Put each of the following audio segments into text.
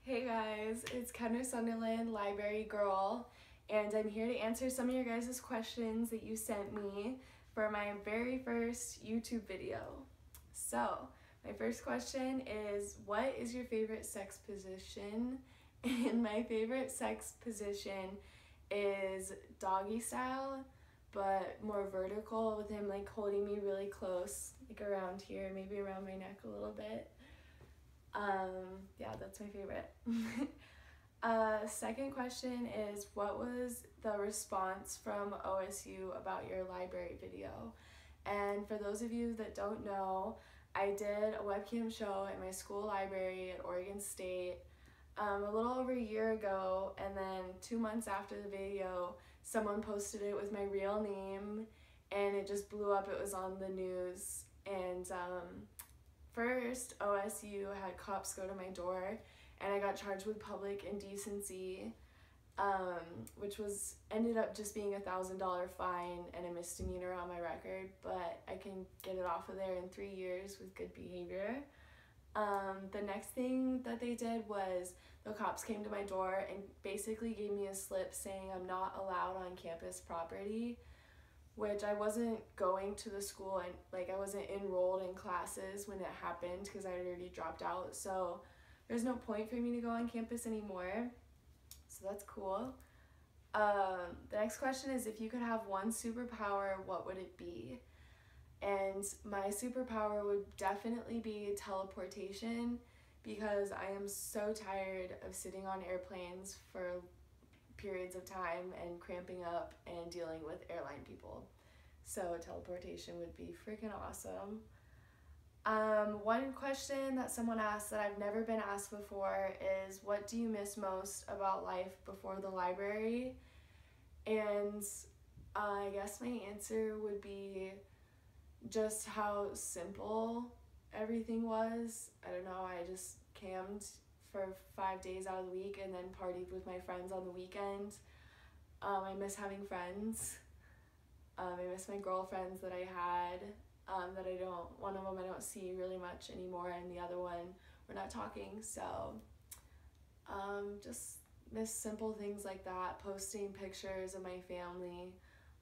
Hey guys, it's Kendra Sunderland, library girl, and I'm here to answer some of your guys' questions that you sent me for my very first YouTube video. So, my first question is, what is your favorite sex position? And my favorite sex position is doggy style, but more vertical, with him like holding me really close, like around here, maybe around my neck a little bit. Yeah, that's my favorite. Second question is, what was the response from OSU about your library video? And for those of you that don't know, I did a webcam show at my school library at Oregon State a little over a year ago, and then 2 months after the video, someone posted it with my real name, and it just blew up. It was on the news, and first, OSU had cops go to my door, and I got charged with public indecency, which ended up just being a $1,000 fine and a misdemeanor on my record, but I can get it off of there in 3 years with good behavior. The next thing that they did was the cops came to my door and basically gave me a slip saying I'm not allowed on campus property, which I wasn't going to the school, and like I wasn't enrolled in classes when it happened because I had already dropped out, so there's no point for me to go on campus anymore, so that's cool. The next question is, if you could have one superpower, what would it be? And my superpower would definitely be teleportation, because I am so tired of sitting on airplanes for periods of time and cramping up and dealing with airline people. So teleportation would be freaking awesome. One question that someone asked that I've never been asked before is, what do you miss most about life before the library? And I guess my answer would be just how simple everything was. I don't know, I just cammed for 5 days out of the week and then partied with my friends on the weekend. I miss having friends. I miss my girlfriends that I had, one of them I don't see really much anymore, and the other one we're not talking, so just miss simple things like that, posting pictures of my family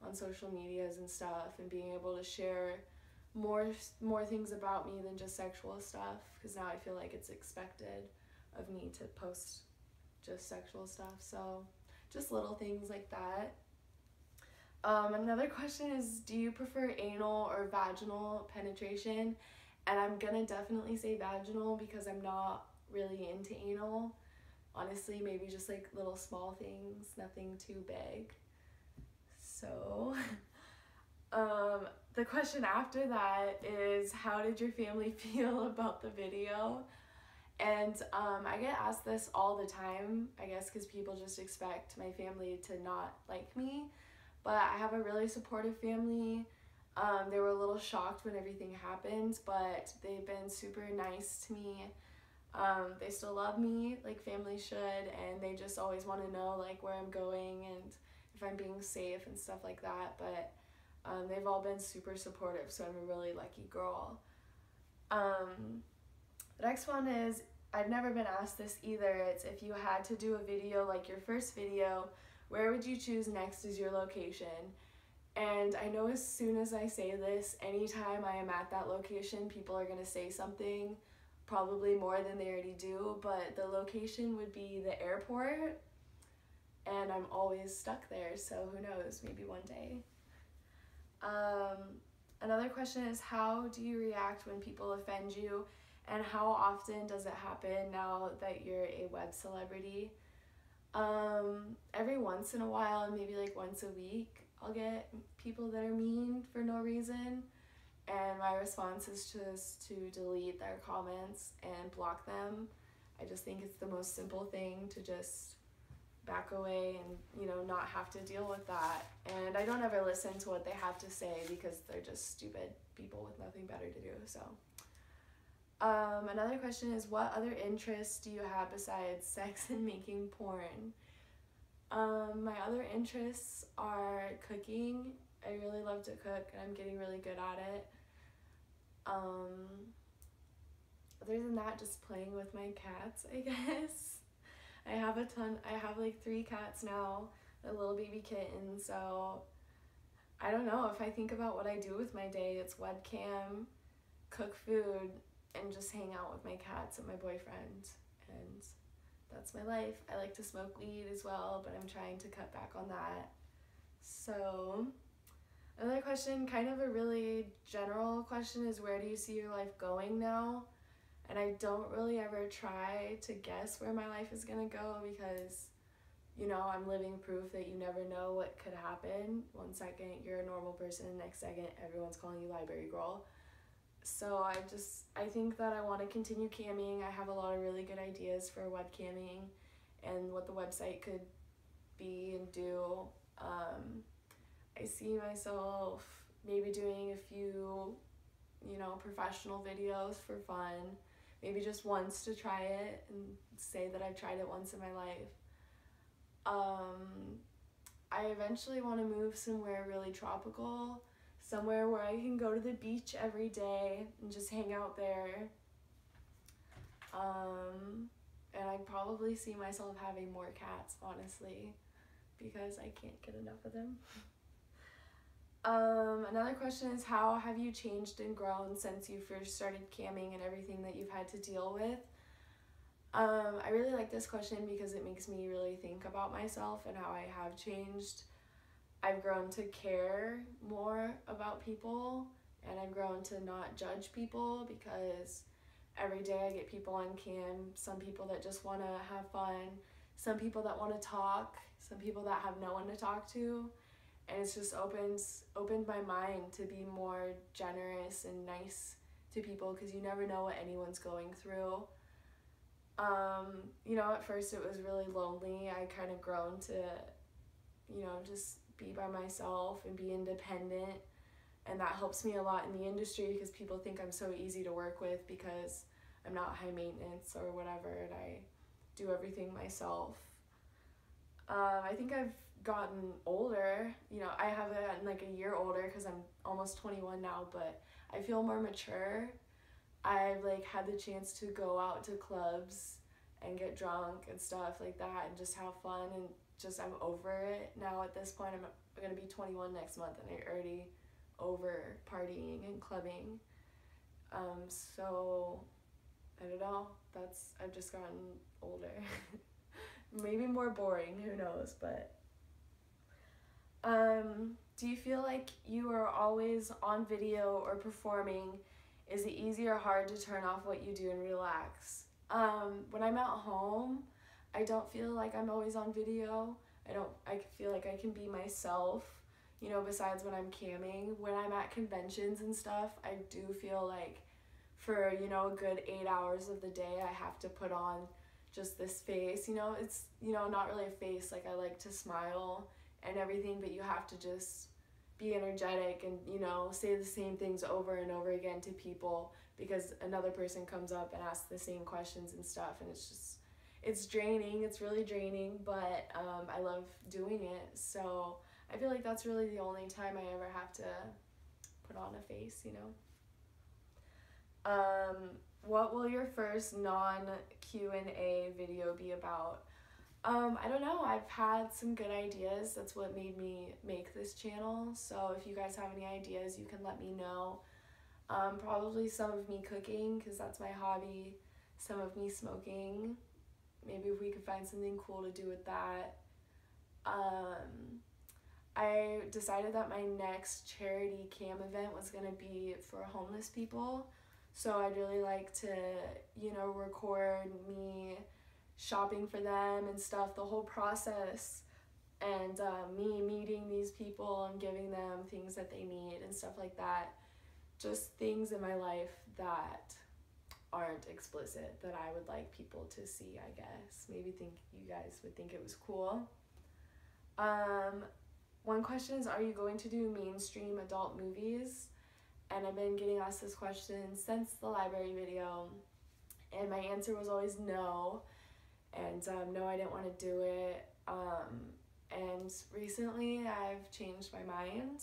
on social medias and stuff, and being able to share more things about me than just sexual stuff, because now I feel like it's expected of me to post just sexual stuff. So just little things like that. Another question is, do you prefer anal or vaginal penetration? And I'm gonna definitely say vaginal, because I'm not really into anal. Honestly, maybe just like little small things, nothing too big. So the question after that is, how did your family feel about the video? And I get asked this all the time, I guess because people just expect my family to not like me, but I have a really supportive family. They were a little shocked when everything happened, but they've been super nice to me. They still love me like family should, and they just always want to know like where I'm going and if I'm being safe and stuff like that, but they've all been super supportive, so I'm a really lucky girl. The next one is, I've never been asked this either. It's, if you had to do a video like your first video, where would you choose next as your location? And I know as soon as I say this, anytime I am at that location, people are going to say something, probably more than they already do, but the location would be the airport, and I'm always stuck there, so who knows, maybe one day. Another question is, how do you react when people offend you, and how often does it happen now that you're a web celebrity? Every once in a while, maybe like once a week, I'll get people that are mean for no reason, and my response is just to delete their comments and block them. I just think it's the most simple thing to just back away and, you know, not have to deal with that. And I don't ever listen to what they have to say, because they're just stupid people with nothing better to do. So another question is, what other interests do you have besides sex and making porn? My other interests are cooking. I really love to cook, and I'm getting really good at it. Other than that, just playing with my cats, I guess. I have like 3 cats now, a little baby kitten, so I don't know. If I think about what I do with my day, it's webcam, cook food, and just hang out with my cats and my boyfriend, and that's my life. I like to smoke weed as well, but I'm trying to cut back on that. So another question, kind of a really general question, is where do you see your life going now? And I don't really ever try to guess where my life is gonna go because, you know, I'm living proof that you never know what could happen. 1 second you're a normal person, next second everyone's calling you library girl. So I think that I want to continue camming. I have a lot of really good ideas for webcamming and what the website could be and do. I see myself maybe doing a few, you know, professional videos for fun, maybe just once to try it and say that I've tried it once in my life. I eventually want to move somewhere really tropical, somewhere where I can go to the beach every day and just hang out there. And I probably see myself having more cats, honestly, because I can't get enough of them. Another question is, how have you changed and grown since you first started camming and everything that you've had to deal with? I really like this question because it makes me really think about myself and how I have changed. I've grown to care more about people, and I've grown to not judge people because every day I get people on cam, some people that just want to have fun, some people that want to talk, some people that have no one to talk to, and it's just opened my mind to be more generous and nice to people because you never know what anyone's going through. You know, at first it was really lonely. I kind of grown to, you know, just be by myself and be independent, and that helps me a lot in the industry because people think I'm so easy to work with because I'm not high maintenance or whatever, and I do everything myself. I think I've gotten older. You know, I have gotten like a year older because I'm almost 21 now, but I feel more mature. I've like had the chance to go out to clubs and get drunk and stuff like that and just have fun, and just I'm over it now at this point. I'm gonna be 21 next month and I'm already over partying and clubbing. So I don't know, I've just gotten older. Maybe more boring, who knows, but do you feel like you are always on video or performing? Is it easy or hard to turn off what you do and relax? When I'm at home, I don't feel like I'm always on video. I feel like I can be myself, you know, besides when I'm camming. When I'm at conventions and stuff, I do feel like for, you know, a good 8 hours of the day, I have to put on just this face, you know. It's, you know, not really a face, like I like to smile and everything, but you have to just be energetic and, you know, say the same things over and over again to people because another person comes up and asks the same questions and stuff, and it's draining. It's really draining, but I love doing it. So I feel like that's really the only time I ever have to put on a face, you know. What will your first non-Q&A video be about? I don't know. I've had some good ideas. That's what made me make this channel. So if you guys have any ideas, you can let me know. Probably some of me cooking, because that's my hobby. Some of me smoking. Maybe if we could find something cool to do with that. I decided that my next charity cam event was going to be for homeless people. So I'd really like to, you know, record me shopping for them and stuff, the whole process, and me meeting these people and giving them things that they need and stuff like that. Just things in my life that aren't explicit that I would like people to see, I guess. Maybe you guys would think it was cool. One question is, are you going to do mainstream adult movies? And I've been getting asked this question since the library video, and my answer was always no. And no, I didn't want to do it. And recently I've changed my mind.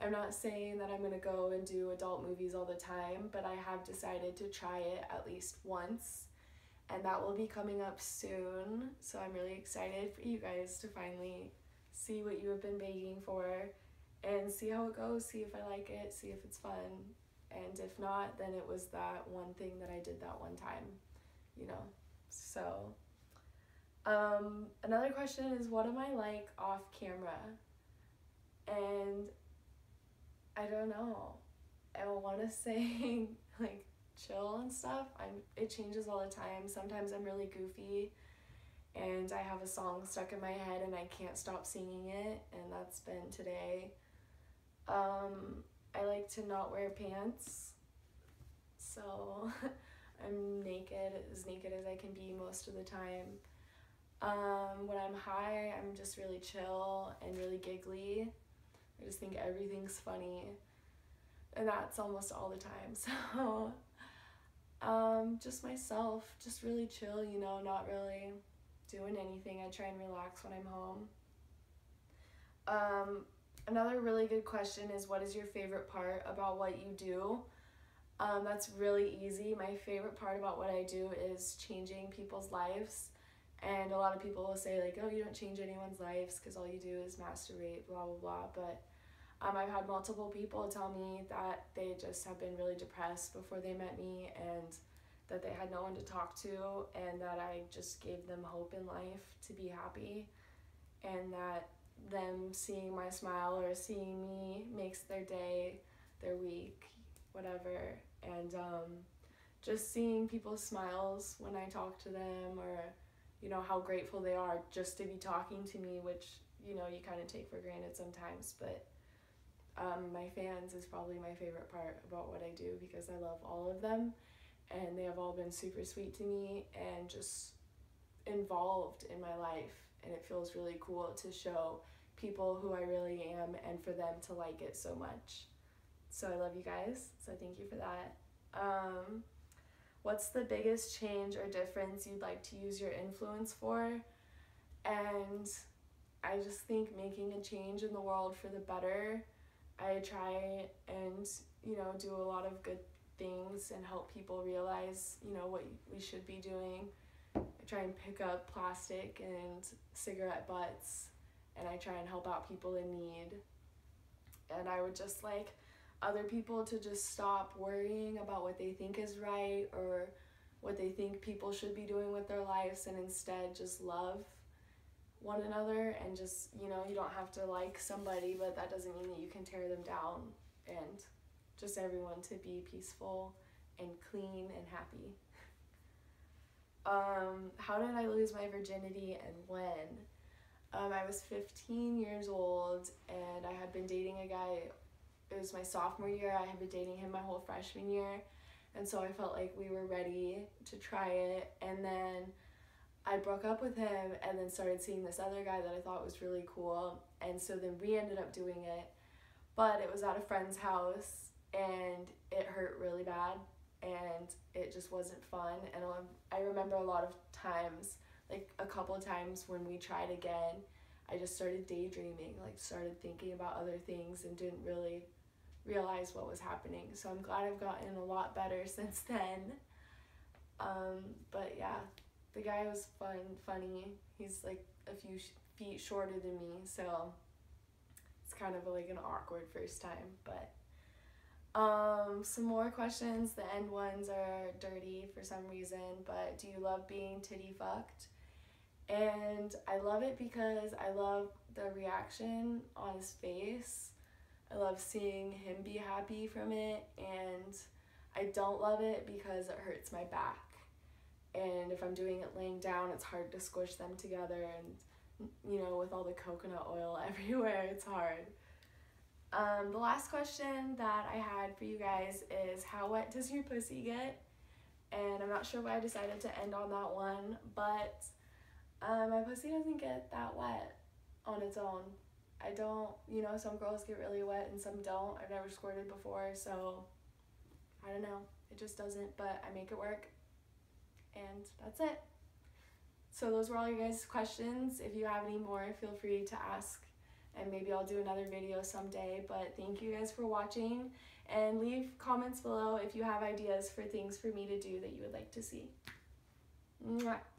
I'm not saying that I'm going to go and do adult movies all the time, but I have decided to try it at least once. and that will be coming up soon. So I'm really excited for you guys to finally see what you have been begging for and see how it goes, see if I like it, see if it's fun. And if not, then it was that one thing that I did that one time, you know. So another question is, what am I like off camera? And I don't know. I want to say like chill and stuff. It changes all the time. Sometimes I'm really goofy and I have a song stuck in my head and I can't stop singing it, and that's been today. I like to not wear pants, so I'm naked as I can be most of the time. When I'm high, I'm just really chill and really giggly. I just think everything's funny, and that's almost all the time. So just myself, just really chill, you know, not really doing anything. I try and relax when I'm home. Another really good question is, what is your favorite part about what you do? That's really easy. My favorite part about what I do is changing people's lives. And a lot of people will say like, oh, you don't change anyone's lives because all you do is masturbate, blah, blah, blah. But I've had multiple people tell me that they just have been really depressed before they met me, and that they had no one to talk to, and that I just gave them hope in life to be happy, and that them seeing my smile or seeing me makes their day, their week, whatever. And just seeing people's smiles when I talk to them, or you know, how grateful they are just to be talking to me, which, you know, you kind of take for granted sometimes. But my fans is probably my favorite part about what I do, because I love all of them and they have all been super sweet to me and just involved in my life, and it feels really cool to show people who I really am and for them to like it so much. So I love you guys, so thank you for that. What's the biggest change or difference you'd like to use your influence for? And I just think making a change in the world for the better. I try and, you know, do a lot of good things and help people realize, you know, what we should be doing. I try and pick up plastic and cigarette butts, and I try and help out people in need. And I would just like other people to just stop worrying about what they think is right or what they think people should be doing with their lives, and instead just love one another. And just, you know, you don't have to like somebody, but that doesn't mean that you can tear them down, and just everyone to be peaceful and clean and happy. How did I lose my virginity and when? I was 15 years old and I had been dating a guy. It was my sophomore year. I had been dating him my whole freshman year, and so I felt like we were ready to try it. And then I broke up with him and then started seeing this other guy that I thought was really cool, and so then we ended up doing it, but it was at a friend's house and it hurt really bad and it just wasn't fun. And I remember a lot of times, like a couple of times when we tried again, I just started daydreaming, like started thinking about other things and didn't really realize what was happening. So I'm glad I've gotten a lot better since then. But yeah, the guy was funny. He's like a few feet shorter than me, so it's kind of like an awkward first time. But some more questions. The end ones are dirty for some reason, but do you love being titty fucked? And I love it because I love the reaction on his face. I love seeing him be happy from it, and I don't love it because it hurts my back. And if I'm doing it laying down, it's hard to squish them together, and you know, with all the coconut oil everywhere, it's hard. The last question that I had for you guys is, how wet does your pussy get? And I'm not sure why I decided to end on that one, but my pussy doesn't get that wet on its own. I don't, you know, some girls get really wet and some don't. I've never squirted before, so I don't know. It just doesn't, but I make it work. And that's it. So those were all you guys' questions. If you have any more, feel free to ask, and maybe I'll do another video someday. But thank you guys for watching, and leave comments below if you have ideas for things for me to do that you would like to see. Mwah.